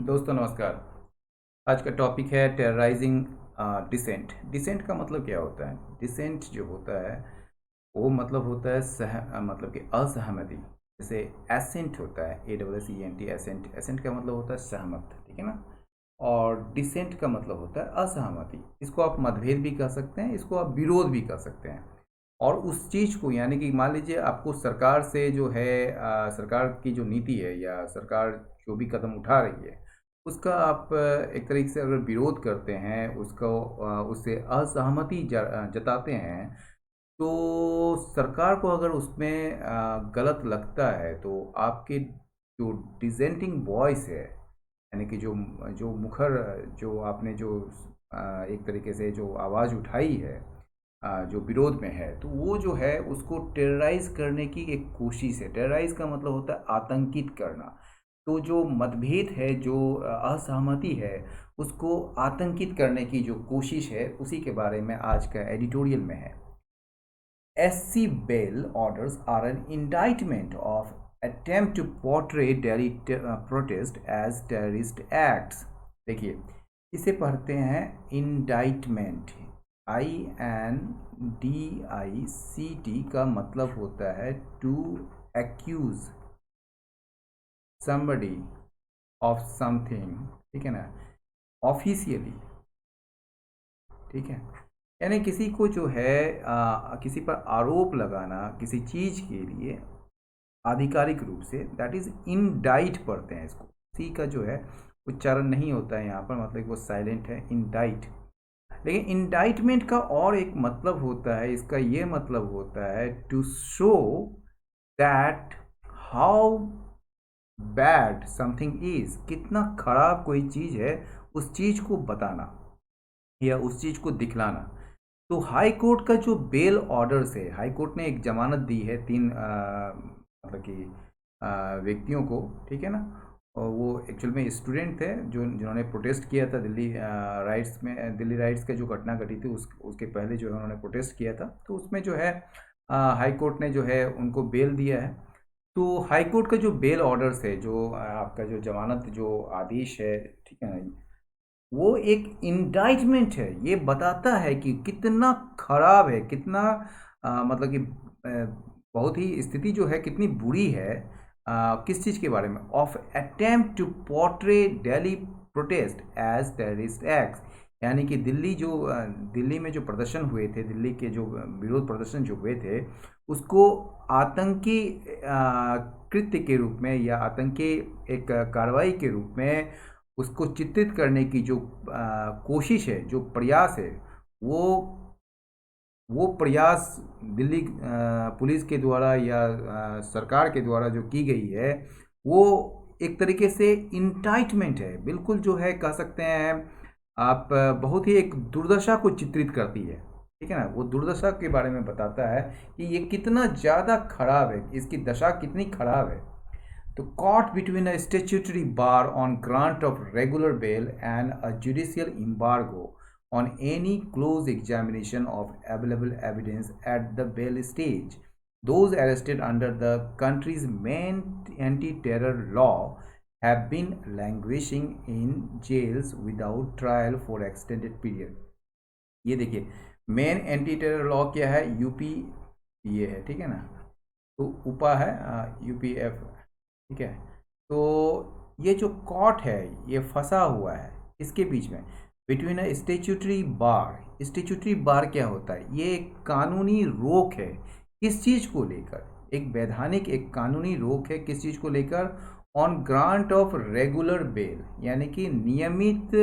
दोस्तों नमस्कार। आज का टॉपिक है टेरराइजिंग डिसेंट। डिसेंट का मतलब क्या होता है? डिसेंट जो होता है वो मतलब होता है मतलब कि असहमति। जैसे एसेंट होता है, ASSENT, एसेंट। एसेंट का मतलब होता है सहमत, ठीक है ना। और डिसेंट का मतलब होता है असहमति। इसको आप मतभेद भी कह सकते हैं, इसको आप विरोध भी कह सकते हैं। और उस चीज़ को, यानी कि मान लीजिए आपको सरकार से जो है सरकार की जो नीति है या सरकार जो भी कदम उठा रही है उसका आप एक तरीके से अगर विरोध करते हैं, उसको उससे असहमति जताते हैं, तो सरकार को अगर उसमें गलत लगता है तो आपके जो डिसेंटिंग वॉइस है, यानी कि जो जो मुखर जो आपने जो एक तरीके से जो आवाज़ उठाई है, जो विरोध में है, तो वो जो है उसको टेरराइज करने की एक कोशिश है। टेरराइज का मतलब होता है आतंकित करना। तो जो मतभेद है, जो असहमति है, उसको आतंकित करने की जो कोशिश है, उसी के बारे में आज का एडिटोरियल में है। SC bail orders are an indictment of attempt to portray Delhi protest as terrorist acts। देखिए, इसे पढ़ते हैं इंडाइटमेंट। INDICT का मतलब होता है to accuse somebody of something, ठीक है ना, ऑफिशियली, ठीक है। यानी किसी को जो है किसी पर आरोप लगाना किसी चीज़ के लिए आधिकारिक रूप से, दैट इज़ इंडाइट पढ़ते हैं इसको। सी का जो है उच्चारण नहीं होता है यहाँ पर, मतलब वो साइलेंट है, इंडाइट। लेकिन इंडाइटमेंट का और एक मतलब होता है, इसका ये मतलब होता है to show that how bad something is, कितना खराब कोई चीज़ है उस चीज़ को बताना या उस चीज़ को दिखलाना। तो हाई कोर्ट का जो बेल ऑर्डर्स है, हाई कोर्ट ने एक जमानत दी है तीन मतलब कि व्यक्तियों को, ठीक है ना। और वो एक्चुअल में स्टूडेंट थे जिन्होंने प्रोटेस्ट किया था दिल्ली राइट्स में। दिल्ली राइट्स का जो घटना घटी थी उसके पहले जो है उन्होंने प्रोटेस्ट किया था। तो उसमें जो है हाई कोर्ट ने जो है उनको बेल दिया है। तो हाई कोर्ट का जो बेल ऑर्डर्स है, जो आपका जो जमानत जो आदेश है, ठीक है ना, वो एक इंडाइटमेंट है। ये बताता है कि कितना खराब है, कितना मतलब कि बहुत ही स्थिति जो है कितनी बुरी है। किस चीज़ के बारे में? Of attempt to portray Delhi protest as terrorist act. यानी कि दिल्ली में जो प्रदर्शन हुए थे, दिल्ली के जो विरोध प्रदर्शन जो हुए थे, उसको आतंकी कृत्य के रूप में या आतंकी एक कार्रवाई के रूप में उसको चित्रित करने की जो कोशिश है, जो प्रयास है, वो प्रयास दिल्ली पुलिस के द्वारा या सरकार के द्वारा जो की गई है, वो एक तरीके से इंटाइटमेंट है, बिल्कुल जो है कह सकते हैं आप बहुत ही एक दुर्दशा को चित्रित करती है, ठीक है ना। वो दुर्दशा के बारे में बताता है कि ये कितना ज़्यादा खराब है, इसकी दशा कितनी खराब है। तो caught between a statutory bar on grant of regular bail and a judicial embargo on any close examination of available evidence at the bail stage. Those arrested under the country's main anti-terror law have been languishing in jails without trial for extended period। ये देखिए, main anti terror law क्या है? UP ये है, ठीक है ना। तो उपा है UPF, ठीक है। तो ये जो कॉट है ये फंसा हुआ है इसके बीच में, between a statutory bar. Statutory bar क्या होता है? ये एक कानूनी रोक है। किस चीज़ को लेकर? एक वैधानिक एक कानूनी रोक है, किस चीज़ को लेकर? On grant of regular bell, यानी कि नियमित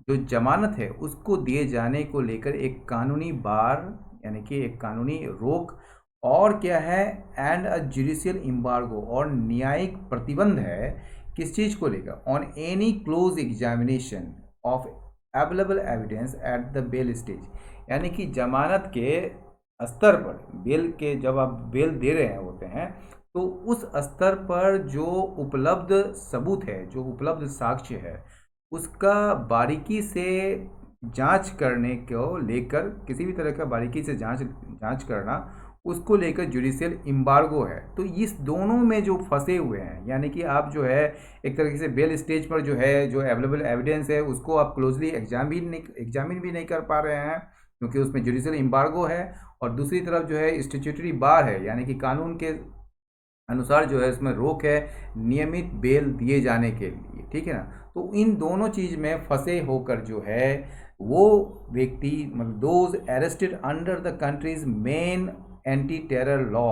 जो जमानत है उसको दिए जाने को लेकर एक कानूनी बार, यानी कि एक कानूनी रोक। और क्या है? एंड अ जुडिशियल इम्बार्गो, और न्यायिक प्रतिबंध है। किस चीज़ को लेकर? On any close examination of available evidence at the bail stage, यानी कि जमानत के स्तर पर, बेल के जब आप बेल दे रहे होते हैं तो उस स्तर पर जो उपलब्ध सबूत है, जो उपलब्ध साक्ष्य है, उसका बारीकी से जांच करने को लेकर, किसी भी तरह का बारीकी से जांच करना, उसको लेकर जुडिशियल एम्बार्गो है। तो इस दोनों में जो फंसे हुए हैं, यानी कि आप जो है एक तरीके से बेल स्टेज पर जो है जो अवेलेबल एविडेंस है उसको आप क्लोजली एग्जामिन भी नहीं कर पा रहे हैं, क्योंकि उसमें जुडिशियल एम्बार्गो है। और दूसरी तरफ जो है स्टैट्यूटरी बार है, यानी कि कानून के अनुसार जो है इसमें रोक है नियमित बेल दिए जाने के लिए, ठीक है ना। तो इन दोनों चीज़ में फंसे होकर जो है वो व्यक्ति, मतलब those arrested under the countries main anti terror law,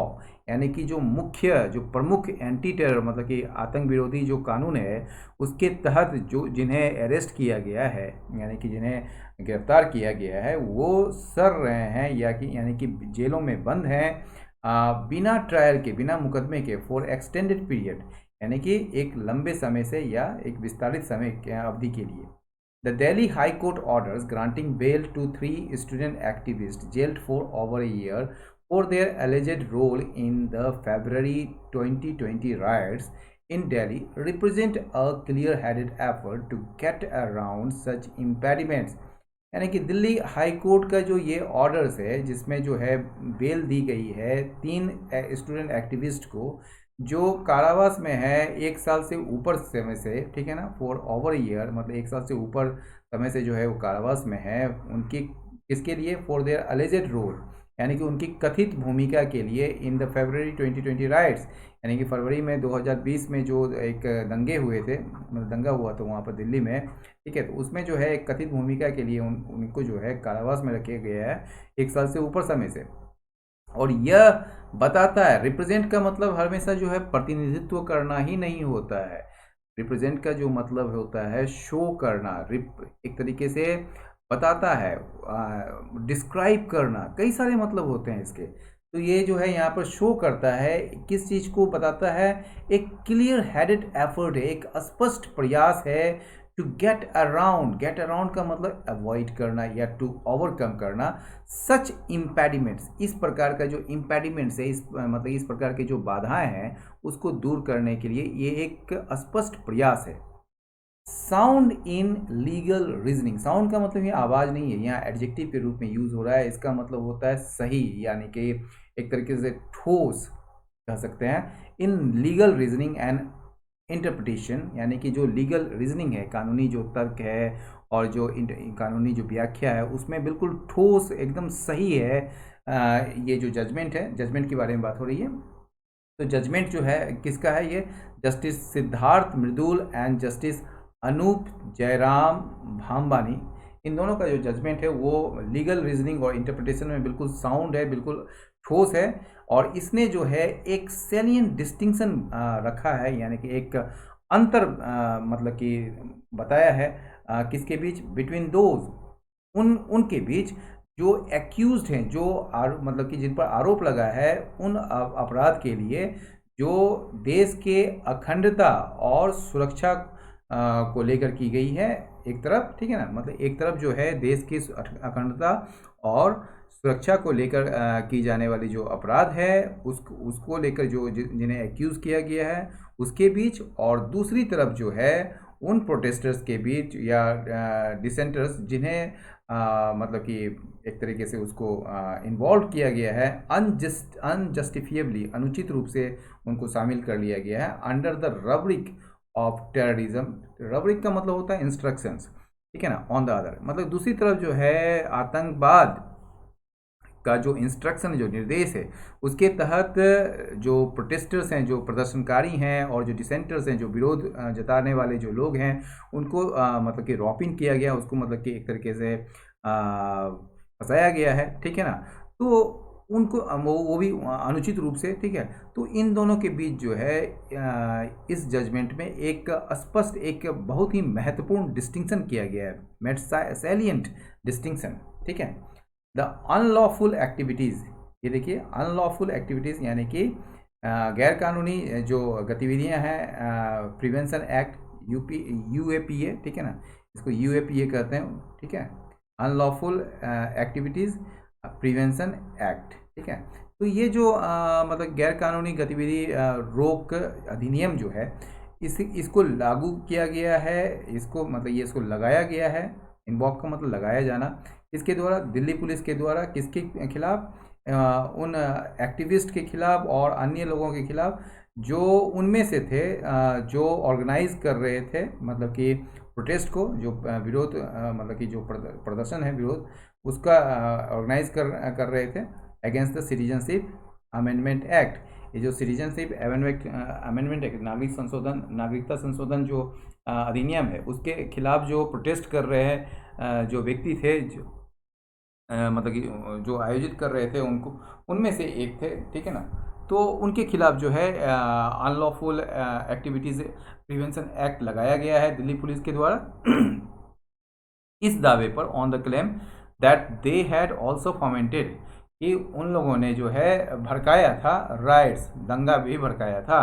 यानी कि जो मुख्य जो प्रमुख एंटी टेरर मतलब कि आतंक विरोधी जो कानून है उसके तहत जो जिन्हें अरेस्ट किया गया है, यानी कि जिन्हें गिरफ्तार किया गया है, वो सर रहे हैं या कि यानी कि जेलों में बंद हैं बिना ट्रायल के, बिना मुकदमे के, फॉर एक्सटेंडेड पीरियड, यानी कि एक लंबे समय से या एक विस्तारित समय के अवधि के लिए। The Delhi high court orders granting bail to 3 student activist jailed for over a year for their alleged role in the February 2020 riots in Delhi represent a clear-headed effort to get around such impediments। यानी कि Delhi high court का जो ये orders है जिसमें जो है bell दी गई है 3 स्टूडेंट एक्टिविस्ट को जो कारावास में है 1 साल से ऊपर समय से, ठीक है ना, फॉर ओवर ईयर, मतलब 1 साल से ऊपर समय से जो है वो कारावास में है, उनकी किसके लिए, फॉर देयर अलेजेड रोल, यानी कि उनकी कथित भूमिका के लिए इन द फरवरी 2020 राइट्स, यानी कि फरवरी में 2020 में जो एक दंगे हुए थे, मतलब दंगा हुआ था वहाँ पर दिल्ली में, ठीक है, तो उसमें जो है एक कथित भूमिका के लिए उनको जो है कारावास में रखे गया है 1 साल से ऊपर समय से। और यह बताता है, रिप्रेजेंट का मतलब हमेशा जो है प्रतिनिधित्व करना ही नहीं होता है, रिप्रेजेंट का जो मतलब होता है शो करना, एक तरीके से बताता है, डिस्क्राइब करना, कई सारे मतलब होते हैं इसके। तो ये जो है यहाँ पर शो करता है, किस चीज़ को बताता है, एक क्लियर हेडेड एफर्ट है, एक स्पष्ट प्रयास है टू गेट अराउंड का मतलब अवॉइड करना या टू ओवरकम करना सच इम्पेडिमेंट्स, इस प्रकार का जो इम्पेडिमेंट्स है, मतलब इस प्रकार के जो बाधाएं हैं उसको दूर करने के लिए ये एक स्पष्ट प्रयास है। Sound in legal reasoning, sound का मतलब ये आवाज़ नहीं है, यहाँ एडजेक्टिव के रूप में यूज़ हो रहा है, इसका मतलब होता है सही, यानी कि एक तरीके से ठोस कह सकते हैं। In legal reasoning and interpretation, यानी कि जो लीगल रीजनिंग है, कानूनी जो तर्क है और जो कानूनी जो व्याख्या है उसमें बिल्कुल ठोस एकदम सही है। ये जो जजमेंट है, जजमेंट के बारे में बात हो रही है, तो जजमेंट जो है किसका है, ये justice Siddharth Mridul and justice Anup Jairam Bhambani, इन दोनों का जो जजमेंट है वो लीगल रीजनिंग और इंटरप्रिटेशन में बिल्कुल साउंड है, बिल्कुल ठोस है। और इसने जो है एक सैलिएंट डिस्टिंक्शन रखा है, यानी कि एक अंतर मतलब कि बताया है किसके बीच, बिटवीन दोज, उनके बीच जो एक्यूज्ड हैं, जो मतलब कि जिन पर आरोप लगा है, उन अपराध के लिए जो देश के अखंडता और सुरक्षा को लेकर की गई है एक तरफ, ठीक है ना, मतलब एक तरफ जो है देश की अखंडता और सुरक्षा को लेकर की जाने वाली जो अपराध है उसको लेकर जो जिन्हें एक्यूज़ किया गया है उसके बीच, और दूसरी तरफ जो है उन प्रोटेस्टर्स के बीच या डिसेंटर्स जिन्हें मतलब कि एक तरीके से उसको इन्वॉल्व किया गया है अनजस्टिफिएबली, अनुचित रूप से उनको शामिल कर लिया गया है under the rubric of terrorism. Rubric का मतलब होता है इंस्ट्रक्शंस, ठीक है ना, ऑन द अदर, मतलब दूसरी तरफ जो है आतंकवाद का जो इंस्ट्रक्शन, जो निर्देश है, उसके तहत जो प्रोटेस्टर्स हैं, जो प्रदर्शनकारी हैं और जो डिसेंटर्स हैं, जो विरोध जताने वाले जो लोग हैं, उनको मतलब कि रॉपिंग किया गया, उसको मतलब कि एक तरीके से फंसाया गया है, ठीक है ना, तो उनको वो भी अनुचित रूप से, ठीक है। तो इन दोनों के बीच जो है इस जजमेंट में एक स्पष्ट, एक बहुत ही महत्वपूर्ण डिस्टिंक्शन किया गया है, सैलिएंट डिस्टिंक्शन, ठीक है। द अनलॉफुल एक्टिविटीज़, ये देखिए अनलॉफुल एक्टिविटीज़ यानी कि गैर कानूनी जो गतिविधियां हैं, प्रिवेंशन एक्ट UAPA, ठीक है ना, इसको UAPA कहते हैं, ठीक है, अनलॉफुल एक्टिविटीज़ प्रिवेंशन एक्ट, ठीक है। तो ये जो मतलब गैर कानूनी गतिविधि रोक अधिनियम जो है इसको लागू किया गया है, इसको मतलब ये इसको लगाया गया है, इन्वॉक का मतलब लगाया जाना, इसके द्वारा दिल्ली पुलिस के द्वारा किसके खिलाफ, उन एक्टिविस्ट के खिलाफ और अन्य लोगों के खिलाफ जो उनमें से थे, जो ऑर्गेनाइज कर रहे थे, मतलब कि प्रोटेस्ट को, जो विरोध, मतलब कि जो प्रदर्शन है विरोध, उसका ऑर्गेनाइज कर रहे थे against the citizenship amendment act. ये जो सिटीजनशिप अमेंडमेंट एक्ट, नागरिकता संशोधन जो अधिनियम है, उसके खिलाफ जो प्रोटेस्ट कर रहे हैं जो व्यक्ति थे, मतलब कि जो आयोजित कर रहे थे, उनको उनमें से एक थे, ठीक है ना। तो उनके खिलाफ जो है अनलॉफुल एक्टिविटीज़ प्रिवेंशन एक्ट लगाया गया है दिल्ली पुलिस के द्वारा इस दावे पर, on the claim that they had also fomented, कि उन लोगों ने जो है भड़काया था, राइट्स, दंगा भी भड़काया था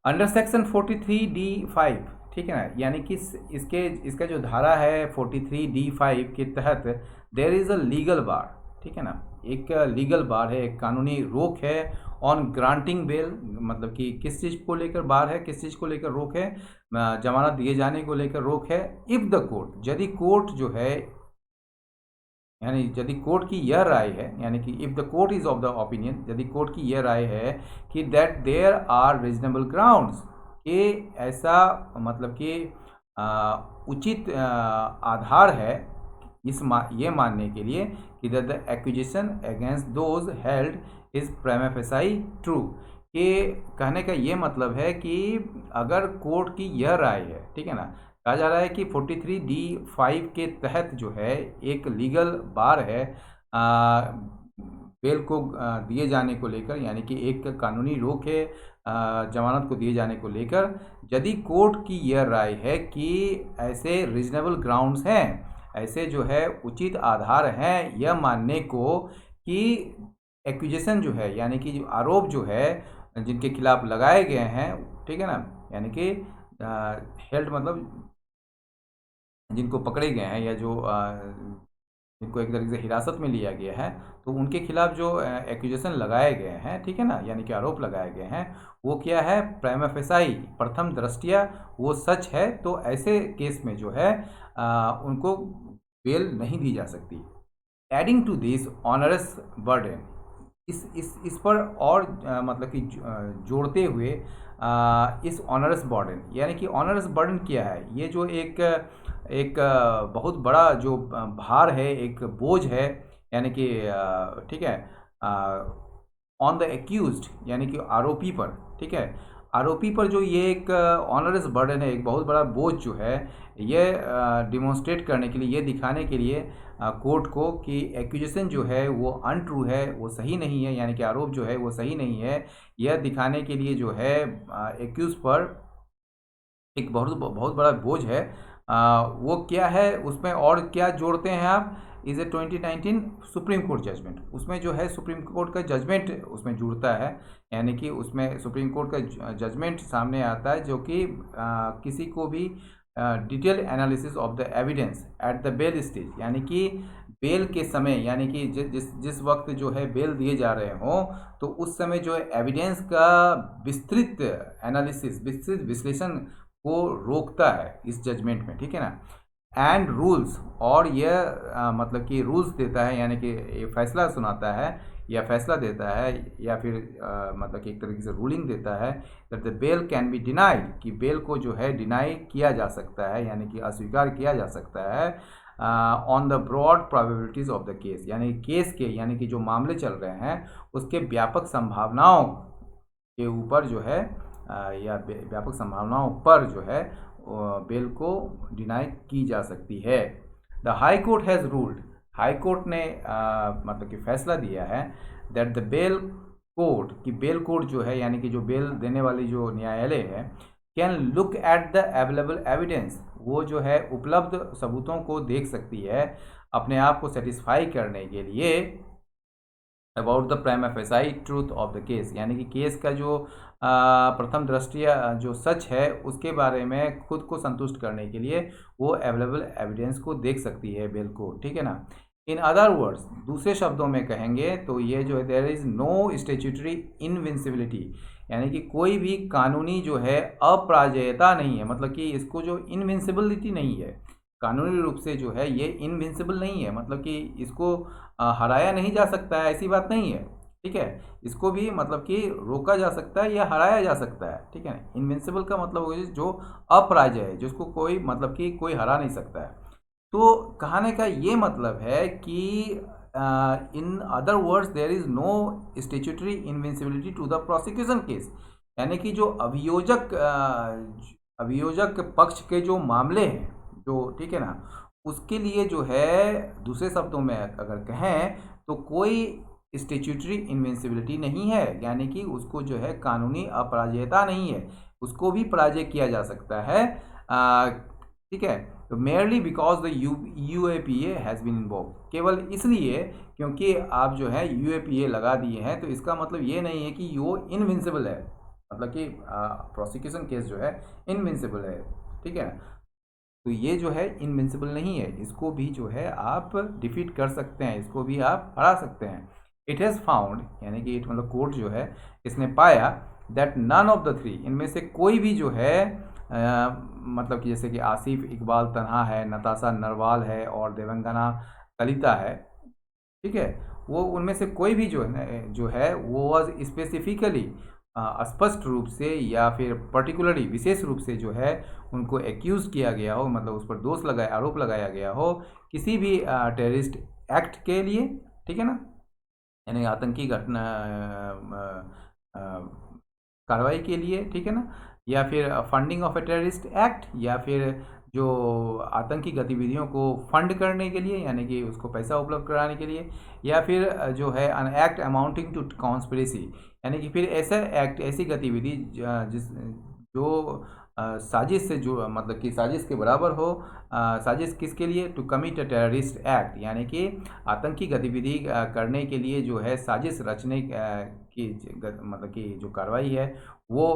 अंडर सेक्शन 43D5, ठीक है ना। यानी कि इसका जो धारा है 43D5 के तहत देयर इज़ अ लीगल बार, ठीक है ना, एक लीगल बार है, एक कानूनी रोक है ऑन ग्रांटिंग बेल, मतलब कि किस चीज़ को लेकर बार है, किस चीज़ को लेकर रोक है, जमानत दिए जाने को लेकर रोक है। इफ़ द कोर्ट, यदि कोर्ट जो है, यानी यदि कोर्ट की यह राय है, यानी कि if the court is of the opinion, यदि कोर्ट की यह राय है कि that there are reasonable grounds, कि ऐसा, मतलब कि उचित आधार है ये मानने के लिए कि that the acquisition against those held is prima facie true, कि कहने का ये मतलब है कि अगर कोर्ट की यह राय है, ठीक है ना, कहा जा रहा है कि 43D5 के तहत जो है एक लीगल बार है बेल को दिए जाने को लेकर, यानी कि एक कानूनी रोक है जमानत को दिए जाने को लेकर, यदि कोर्ट की यह राय है कि ऐसे रीजनेबल ग्राउंड्स हैं, ऐसे जो है उचित आधार हैं यह मानने को कि एक्यूजेशन जो है, यानी कि जो आरोप जो है जिनके खिलाफ लगाए गए हैं, ठीक है ना, यानी कि हेल्ड मतलब जिनको पकड़े गए हैं, या जो जिनको एक तरीके से हिरासत में लिया गया है, तो उनके खिलाफ जो एक्यूजेशन लगाए गए हैं, ठीक है ना, यानी कि आरोप लगाए गए हैं, वो क्या है, प्राइमा फेसाई, प्रथम दृष्टया वो सच है। तो ऐसे केस में जो है उनको बेल नहीं दी जा सकती। Adding to this onerous burden, इस पर और मतलब कि जोड़ते हुए इस ऑनरस बर्डन, यानी कि ऑनरस बर्डन क्या है, ये जो एक बहुत बड़ा जो भार है, एक बोझ है, यानी कि ठीक है, ऑन द एक्यूज्ड, यानी कि आरोपी पर, ठीक है, आरोपी पर जो ये एक ऑनरस बर्डन है, एक बहुत बड़ा बोझ जो है, ये डिमॉन्स्ट्रेट करने के लिए, ये दिखाने के लिए कोर्ट को कि एक्यूजेशन जो है वो अनट्रू है, वो सही नहीं है, यानी कि आरोप जो है वो सही नहीं है, यह दिखाने के लिए जो है एक्यूज पर एक बहुत बड़ा बोझ है। वो क्या है, उसमें और क्या जोड़ते हैं आप, is a 2019 Supreme Court judgment, उसमें जो है सुप्रीम कोर्ट का जजमेंट उसमें जुड़ता है, यानी कि उसमें सुप्रीम कोर्ट का जजमेंट सामने आता है, जो कि किसी को भी detail analysis of the evidence at the bail stage, यानी कि बेल के समय, यानी कि जिस वक्त जो है बेल दिए जा रहे हों, तो उस समय जो है एविडेंस का विस्तृत एनालिसिस, विस्तृत विश्लेषण को रोकता है इस जजमेंट में, ठीक है ना। एंड रूल्स, और यह मतलब कि रूल्स देता है, यानी कि ये फैसला सुनाता है या फैसला देता है, या फिर मतलब कि एक तरीके से रूलिंग देता है that the bail can be denied, कि बेल को जो है डिनाई किया जा सकता है, यानी कि अस्वीकार किया जा सकता है on the broad probabilities of the case, यानी केस के, यानी कि जो मामले चल रहे हैं उसके व्यापक संभावनाओं के ऊपर जो है या व्यापक संभावनाओं पर जो है बेल को डिनाई की जा सकती है। The high court has ruled, high court ने मतलब कि फैसला दिया है दैट द बेल कोर्ट, कि बेल कोर्ट जो है, यानी कि जो बेल देने वाली जो न्यायालय है, can look at the available evidence, वो जो है उपलब्ध सबूतों को देख सकती है अपने आप को सेटिस्फाई करने के लिए about the prima facie truth of the case, यानी कि केस का जो प्रथम दृष्टया जो सच है उसके बारे में खुद को संतुष्ट करने के लिए वो अवेलेबल एविडेंस को देख सकती है बेल को, ठीक है ना। इन अदर वर्ड्स, दूसरे शब्दों में कहेंगे तो ये जो है there is no statutory invincibility, यानी कि कोई भी कानूनी जो है अपराजेयता नहीं है, मतलब कि इसको जो इनविंसिबिलिटी नहीं है, कानूनी रूप से जो है ये इनविंसिबल नहीं है, मतलब कि इसको हराया नहीं जा सकता है, ऐसी बात नहीं है। ठीक है, इसको भी मतलब कि रोका जा सकता है या हराया जा सकता है। ठीक है ना, इनविंसिबल का मतलब वो जो अपराजय है, जिसको कोई मतलब कि कोई हरा नहीं सकता है। तो कहने का ये मतलब है कि in other words there is no statutory invincibility to the prosecution case, यानी कि जो अभियोजक पक्ष के जो मामले हैं जो, ठीक है ना, उसके लिए जो है दूसरे शब्दों में अगर कहें तो कोई स्टेचुटरी इनविंसिबिलिटी नहीं है, यानी कि उसको जो है कानूनी अपराजयता नहीं है, उसको भी पराजय किया जा सकता है। ठीक है, तो merely because the UAPA has been इन्वोव, केवल इसलिए क्योंकि आप जो है यूएपीए लगा दिए हैं, तो इसका मतलब ये नहीं है कि वो इनविंसिबल है, मतलब कि प्रोसिक्यूशन केस जो है इनविंसिबल है। ठीक है, तो ये जो है इनविंसिबल नहीं है, इसको भी जो है आप डिफीट कर सकते हैं, इसको भी आप हरा सकते हैं। इट हैज़ फाउंड, यानी कि मतलब कोर्ट जो है इसने पाया that none of the three, इनमें से कोई भी जो है मतलब कि जैसे कि आसिफ इकबाल तन्हा है, नताशा नरवाल है और देवंगना कलिता है, ठीक है, वो उनमें से कोई भी जो है वो वॉज स्पेसिफिकली स्पष्ट रूप से या फिर पर्टिकुलरली विशेष रूप से जो है उनको एक्यूज किया गया हो, मतलब उस पर दोष लगाया, आरोप लगाया गया हो किसी भी टेररिस्ट एक्ट के लिए। ठीक है ना, यानी आतंकी घटना कार्रवाई के लिए, ठीक है ना, या फिर funding of a terrorist act, या फिर जो आतंकी गतिविधियों को फंड करने के लिए, यानी कि उसको पैसा उपलब्ध कराने के लिए, या फिर जो है अन एक्ट अमाउंटिंग टू कॉन्स्पिरेसी, यानी कि फिर ऐसा एक्ट, ऐसी गतिविधि जिस जो साजिश से जो मतलब कि साजिश के बराबर हो। साजिश किसके लिए? To commit a terrorist act, यानी कि आतंकी गतिविधि करने के लिए जो है साजिश रचने की मतलब कि जो कार्रवाई है वो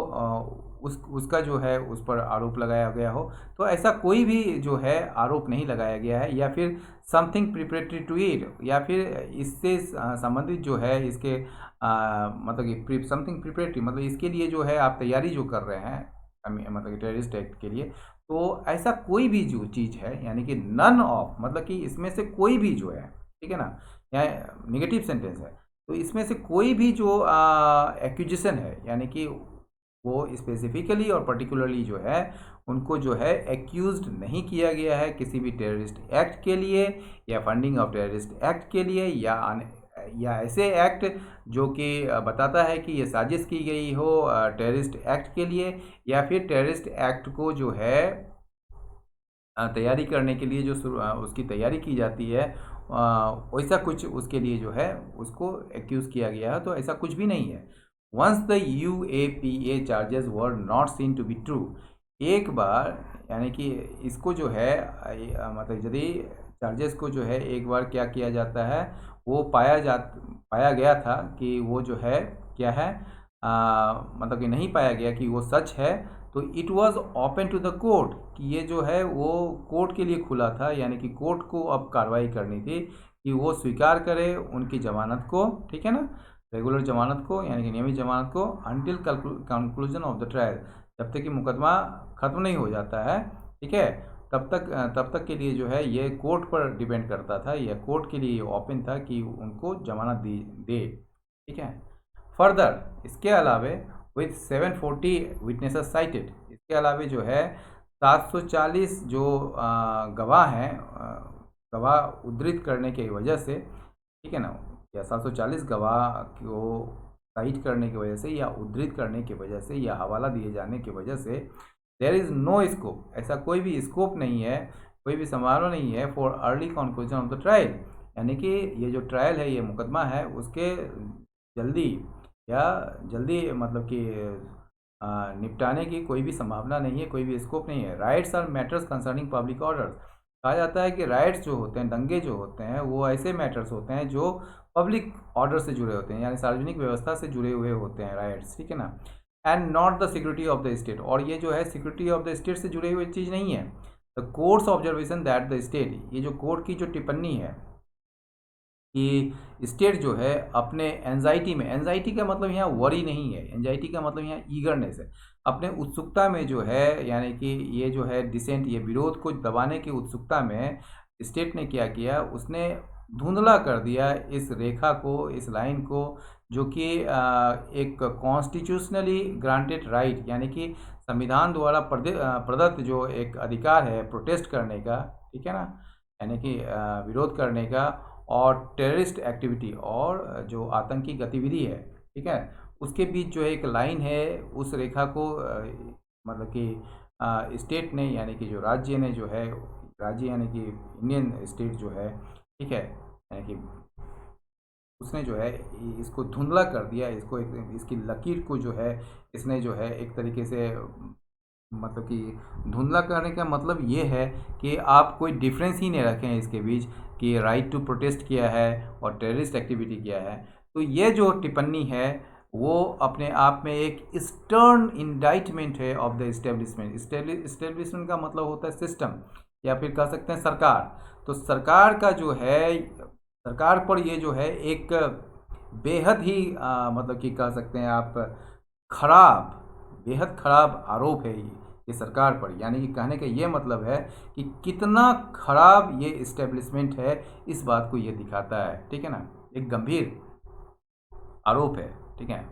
उसका जो है उस पर आरोप लगाया गया हो। तो ऐसा कोई भी जो है आरोप नहीं लगाया गया है, या फिर समथिंग प्रिपरेटरी टू इट, या फिर इससे संबंधित जो है इसके मतलब कि समथिंग प्रिपरेटरी, मतलब इसके लिए जो है आप तैयारी जो कर रहे हैं मतलब कि टेररिस्ट एक्ट के लिए, तो ऐसा कोई भी जो चीज़ है, यानी कि नन ऑफ, मतलब कि इसमें से कोई भी जो है, ठीक है ना, या निगेटिव सेंटेंस है, तो इसमें से कोई भी जो एक्यूजेशन है, यानी कि वो स्पेसिफिकली और पर्टिकुलरली जो है उनको जो है एक्यूज्ड नहीं किया गया है किसी भी टेररिस्ट एक्ट के लिए, या फंडिंग ऑफ टेररिस्ट एक्ट के लिए, या ऐसे एक्ट जो कि बताता है कि ये साजिश की गई हो टेररिस्ट एक्ट के लिए, या फिर टेररिस्ट एक्ट को जो है तैयारी करने के लिए जो उसकी तैयारी की जाती है वैसा कुछ उसके लिए जो है उसको एक्यूज़ किया गया है। तो ऐसा कुछ भी नहीं है। Once the UAPA charges were not seen to be true, एक बार, यानी कि इसको जो है मतलब यदि चार्जेस को जो है एक बार क्या किया जाता है, वो पाया गया था कि वो जो है क्या है, मतलब कि नहीं पाया गया कि वो सच है, तो it was open to the court, कि ये जो है वो कोर्ट के लिए खुला था, यानी कि कोर्ट को अब कार्रवाई करनी थी कि वो स्वीकार करे उनकी जमानत को, ठीक है ना, रेगुलर जमानत को, यानी कि नियमित जमानत को, until conclusion of the trial, जब तक कि मुकदमा ख़त्म नहीं हो जाता है, ठीक है, तब तक के लिए जो है ये कोर्ट पर डिपेंड करता था, या कोर्ट के लिए ओपन था कि उनको जमानत दे। ठीक है, फर्दर इसके अलावे विथ 740 विटनेसेस साइटेड, इसके अलावे जो है 740 जो गवाह हैं, गवाह उद्धृत करने की वजह से, ठीक है ना, या 740 गवाह को साइट करने की वजह से, या उद्धृत करने की वजह से, या हवाला दिए जाने की वजह से, देयर इज़ नो स्कोप, ऐसा कोई भी स्कोप नहीं है, कोई भी संभावना नहीं है for early conclusion of the trial, यानी कि ये जो ट्रायल है, ये मुकदमा है, उसके जल्दी मतलब कि निपटाने की कोई भी संभावना नहीं है, कोई भी स्कोप नहीं है। Rights are matters concerning public orders, कहा जाता है कि राइट्स जो होते हैं, दंगे जो होते हैं, वो ऐसे मैटर्स होते हैं जो पब्लिक ऑर्डर से जुड़े होते हैं, यानी सार्वजनिक व्यवस्था से जुड़े हुए होते हैं राइट्स, ठीक है ना, and not the security of the state, और ये जो है सिक्योरिटी ऑफ द स्टेट से जुड़े हुए चीज़ नहीं है। The courts observation that the state, ये जो कोर्ट की जो टिप्पणी है, कि स्टेट जो है अपने एंजाइटी में, एंजाइटी का मतलब यहाँ वरी नहीं है, एंजाइटी का मतलब यहाँ ईगरनेस है, अपने उत्सुकता में जो है, यानी कि ये जो है डिसेंट, ये विरोध को दबाने की उत्सुकता में स्टेट ने क्या किया, उसने धुंधला कर दिया इस रेखा को, इस लाइन को, जो कि एक कॉन्स्टिट्यूशनली ग्रांटेड राइट, यानी कि संविधान द्वारा प्रदत्त जो एक अधिकार है प्रोटेस्ट करने का, ठीक है ना, यानी कि विरोध करने का, और टेररिस्ट एक्टिविटी और जो आतंकी गतिविधि है, ठीक है, उसके बीच जो है एक लाइन है, उस रेखा को मतलब कि स्टेट ने, यानी कि जो राज्य ने जो है, राज्य यानी कि इंडियन स्टेट जो है, ठीक है, यानी कि उसने जो है इसको धुंधला कर दिया, इसको इसकी लकीर को जो है इसने जो है एक तरीके से, मतलब कि धुंधला करने का मतलब ये है कि आप कोई डिफरेंस ही नहीं रखें इसके बीच कि राइट टू प्रोटेस्ट किया है और टेररिस्ट एक्टिविटी किया है। तो ये जो टिप्पणी है वो अपने आप में एक स्टर्न इंडाइटमेंट है ऑफ द इस्टेब्लिशमेंट। इस्टेब्लिशमेंट का मतलब होता है सिस्टम, या फिर कह सकते हैं सरकार। तो सरकार का जो है, सरकार पर ये जो है एक बेहद ही मतलब कि कह सकते हैं आप खराब, बेहद खराब आरोप है ये सरकार पर। यानी कि कहने का ये मतलब है कि कितना खराब ये इस्टेब्लिशमेंट है, इस बात को ये दिखाता है, ठीक है ना, एक गंभीर आरोप है, ठीक है,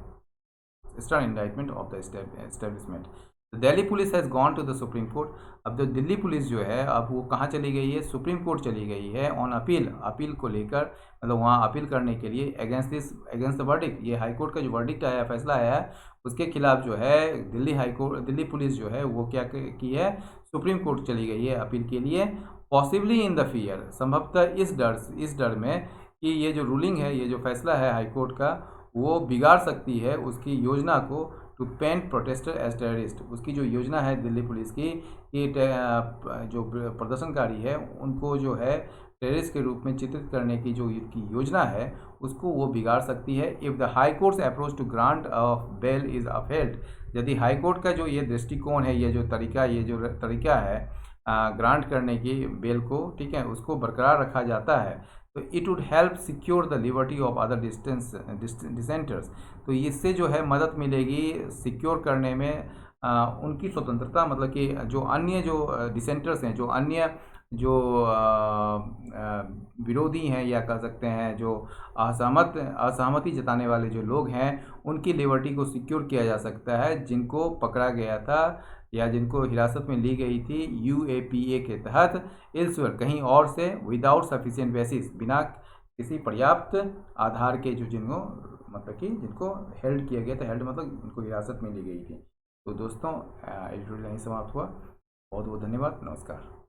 stern indictment of the establishment. Delhi police has gone to the supreme court. अब जो दिल्ली पुलिस जो है, अब वो कहाँ चली गई है, सुप्रीम कोर्ट चली गई है ऑन अपील, अपील को लेकर, मतलब वहाँ अपील करने के लिए अगेंस्ट द वर्डिक्ट। ये हाई कोर्ट का जो वर्डिक्ट आया, फैसला आया है, उसके खिलाफ जो है दिल्ली पुलिस जो है वो क्या की है, सुप्रीम कोर्ट चली गई है अपील के लिए। पॉसिबली इन द फियर, संभवतः इस डर में कि ये जो रूलिंग है, ये जो फैसला है हाई कोर्ट का, वो बिगाड़ सकती है उसकी योजना को to paint protester as terrorist. उसकी जो योजना है दिल्ली पुलिस की कि जो प्रदर्शनकारी है उनको जो है टेररिस्ट के रूप में चित्रित करने की जो की योजना है, उसको वो बिगाड़ सकती है। If the high courts approach to grant of bail is upheld, यदि हाई कोर्ट का जो ये दृष्टिकोण है, ये जो तरीका है ग्रांट करने की बेल को, ठीक है, उसको बरकरार रखा जाता है, तो it would help secure the liberty of other dissenters. तो इससे जो है मदद मिलेगी सिक्योर करने में उनकी स्वतंत्रता, मतलब कि जो अन्य जो डिसेंटर्स हैं, जो अन्य जो विरोधी हैं, या कह सकते हैं जो असहमति जताने वाले जो लोग हैं, उनकी लिबर्टी को सिक्योर किया जा सकता है, जिनको पकड़ा गया था या जिनको हिरासत में ली गई थी यूएपीए के तहत, एल्सवेयर कहीं और से, विदाउट सफिशिएंट बेसिस, बिना किसी पर्याप्त आधार के, जो जिनको मतलब कि जिनको हेल्ड किया गया था, हेल्ड मतलब उनको हिरासत में ली गई थी। तो दोस्तों एडिटोरियल यहीं समाप्त हुआ। बहुत बहुत धन्यवाद, नमस्कार।